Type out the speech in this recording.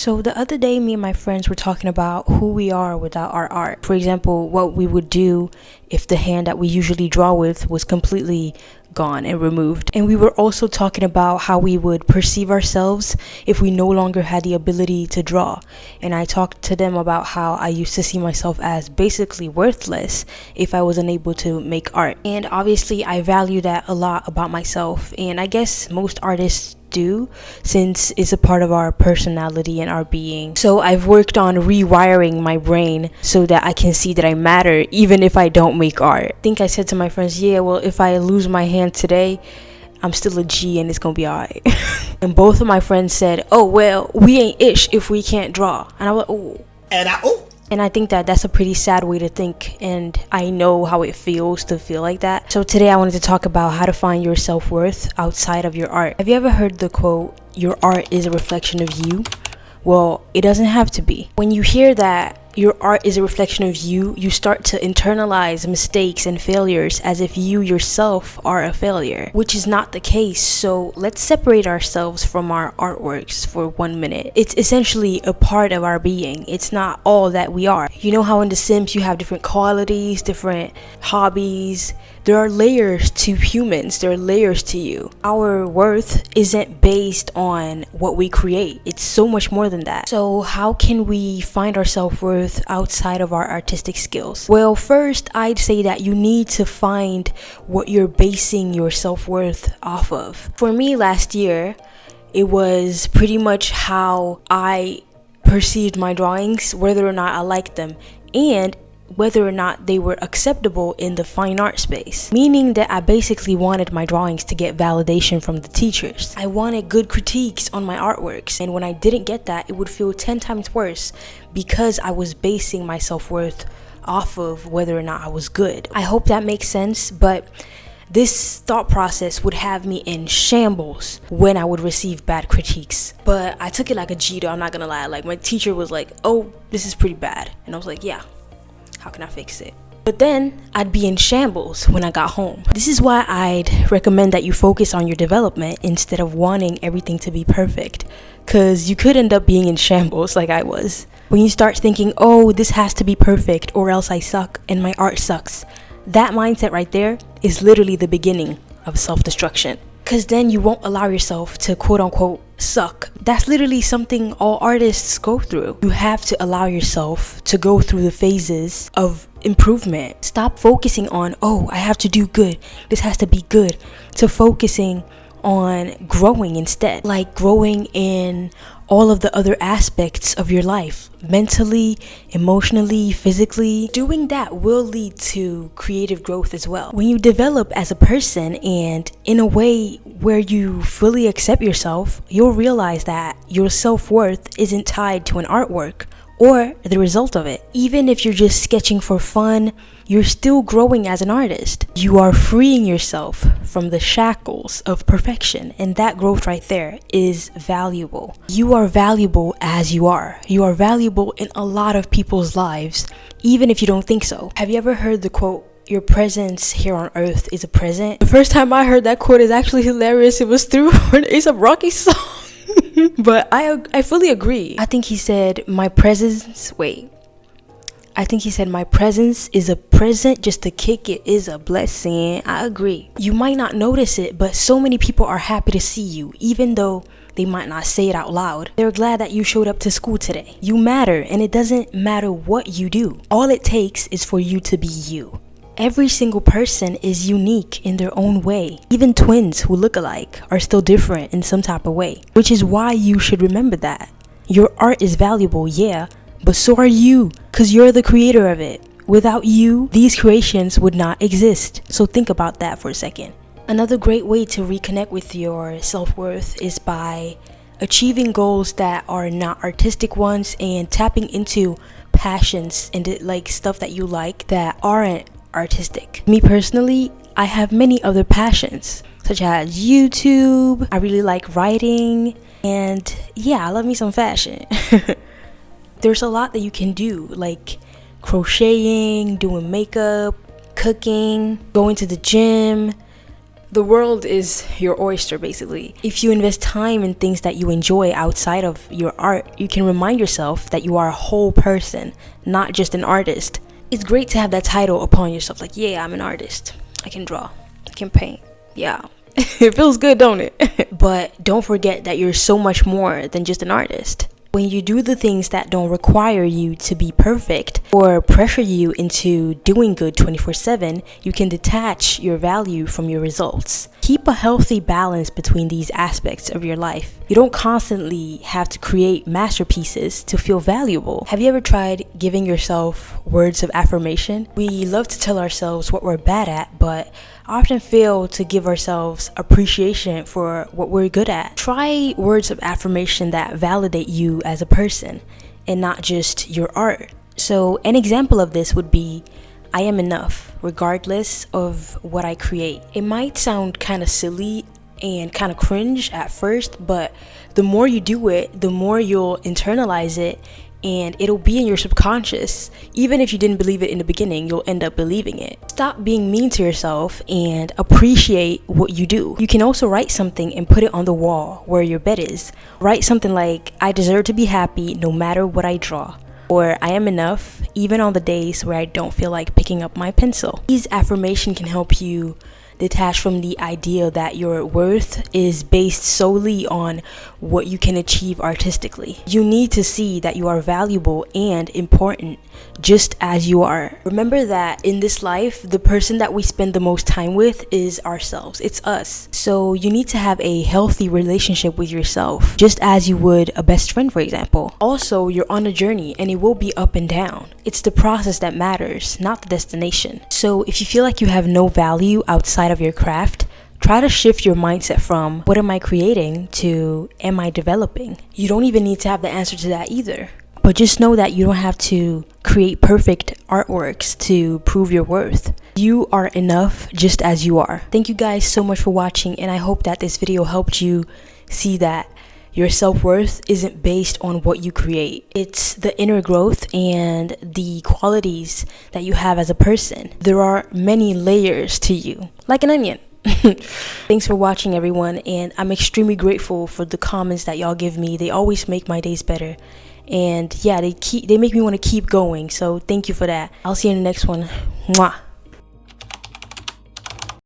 So the other day, me and my friends were talking about who we are without our art. For example, what we would do if the hand that we usually draw with was completely gone and removed. And we were also talking about how we would perceive ourselves if we no longer had the ability to draw. And I talked to them about how I used to see myself as basically worthless if I wasn't able to make art. And obviously I value that a lot about myself, and I guess most artists do, since it's a part of our personality and our being. So I've worked on rewiring my brain so that I can see that I matter even if I don't make art. I think I said to my friends, yeah, well, if I lose my hand today, I'm still a G and it's gonna be alright. And both of my friends said, oh, well, we ain't ish if we can't draw. And I was like, oh. And I think that that's a pretty sad way to think, and I know how it feels to feel like that. So today I wanted to talk about how to find your self-worth outside of your art. Have you ever heard the quote, your art is a reflection of you? Well, it doesn't have to be. When you hear that your art is a reflection of you, you start to internalize mistakes and failures as if you yourself are a failure, which is not the case. So let's separate ourselves from our artworks for 1 minute. It's essentially a part of our being. It's not all that we are. You know how in The Sims you have different qualities, different hobbies? There are layers to humans. There are layers to you. Our worth isn't based on what we create. It's so much more than that. So how can we find our self-worth outside of our artistic skills? Well, first, I'd say that you need to find what you're basing your self-worth off of. For me, last year, it was pretty much how I perceived my drawings, whether or not I liked them, and whether or not they were acceptable in the fine art space. Meaning that I basically wanted my drawings to get validation from the teachers. I wanted good critiques on my artworks, and when I didn't get that, it would feel 10 times worse because I was basing my self-worth off of whether or not I was good. I hope that makes sense, but this thought process would have me in shambles when I would receive bad critiques. But I took it like a G though, I'm not gonna lie. Like, my teacher was like, oh, this is pretty bad. And I was like, yeah, how can I fix it? But then I'd be in shambles when I got home. This is why I'd recommend that you focus on your development instead of wanting everything to be perfect, because you could end up being in shambles like I was. When you start thinking, oh, this has to be perfect or else I suck and my art sucks, that mindset right there is literally the beginning of self-destruction. Because then you won't allow yourself to quote unquote suck. That's literally something all artists go through. You have to allow yourself to go through the phases of improvement. Stop focusing on, oh, I have to do good, this has to be good, to focusing on growing instead. Like growing in all of the other aspects of your life, mentally, emotionally, physically. Doing that will lead to creative growth as well. When you develop as a person and in a way where you fully accept yourself, you'll realize that your self-worth isn't tied to an artwork or the result of it. Even if you're just sketching for fun, you're still growing as an artist. You are freeing yourself from the shackles of perfection, and that growth right there is valuable. You are valuable as you are. You are valuable in a lot of people's lives, even if you don't think so. Have you ever heard the quote, your presence here on earth is a present? The first time I heard that quote is actually hilarious. It was through an A$AP Rocky song. But I fully agree. I think he said my presence is a present, just to kick it is a blessing. I agree. You might not notice it, but so many people are happy to see you, even though they might not say it out loud. They're glad that you showed up to school today. You matter, and it doesn't matter what you do. All it takes is for you to be you. Every single person is unique in their own way. Even twins who look alike are still different in some type of way, which is why you should remember that. Your art is valuable, yeah, but so are you, because you're the creator of it. Without you, these creations would not exist. So think about that for a second. Another great way to reconnect with your self-worth is by achieving goals that are not artistic ones and tapping into passions and like stuff that you like that aren't artistic. Me personally, I have many other passions such as YouTube. I really like writing, and yeah, I love me some fashion. There's a lot that you can do, like crocheting, doing makeup, cooking, going to the gym, The world is your oyster, basically. If you invest time in things that you enjoy outside of your art, you can remind yourself that you are a whole person, not just an artist. It's great to have that title upon yourself, like, yeah, I'm an artist. I can draw, I can paint, yeah. It feels good, don't it? But don't forget that you're so much more than just an artist. When you do the things that don't require you to be perfect or pressure you into doing good 24/7, you can detach your value from your results. Keep a healthy balance between these aspects of your life. You don't constantly have to create masterpieces to feel valuable. Have you ever tried giving yourself words of affirmation? We love to tell ourselves what we're bad at, but often fail to give ourselves appreciation for what we're good at. Try words of affirmation that validate you as a person and not just your art. So an example of this would be, I am enough regardless of what I create. It might sound kind of silly and kind of cringe at first, but the more you do it, the more you'll internalize it, and it'll be in your subconscious. Even if you didn't believe it in the beginning, you'll end up believing it. Stop being mean to yourself and appreciate what you do. You can also write something and put it on the wall where your bed is. Write something like, I deserve to be happy no matter what I draw. Or I am enough even on the days where I don't feel like picking up my pencil. These affirmations can help you detach from the idea that your worth is based solely on what you can achieve artistically. You need to see that you are valuable and important just as you are. Remember that in this life, the person that we spend the most time with is ourselves. It's us. So you need to have a healthy relationship with yourself, just as you would a best friend, for example. Also, you're on a journey and it will be up and down. It's the process that matters, not the destination. So if you feel like you have no value outside of your craft, try to shift your mindset from what am I creating to am I developing? You don't even need to have the answer to that either. But just know that you don't have to create perfect artworks to prove your worth. You are enough just as you are. Thank you guys so much for watching, and I hope that this video helped you see that your self-worth isn't based on what you create. It's the inner growth and the qualities that you have as a person. There are many layers to you, like an onion. Thanks for watching, everyone, and I'm extremely grateful for the comments that y'all give me. They always make my days better. And yeah, they make me want to keep going. So thank you for that. I'll see you in the next one. Mwah.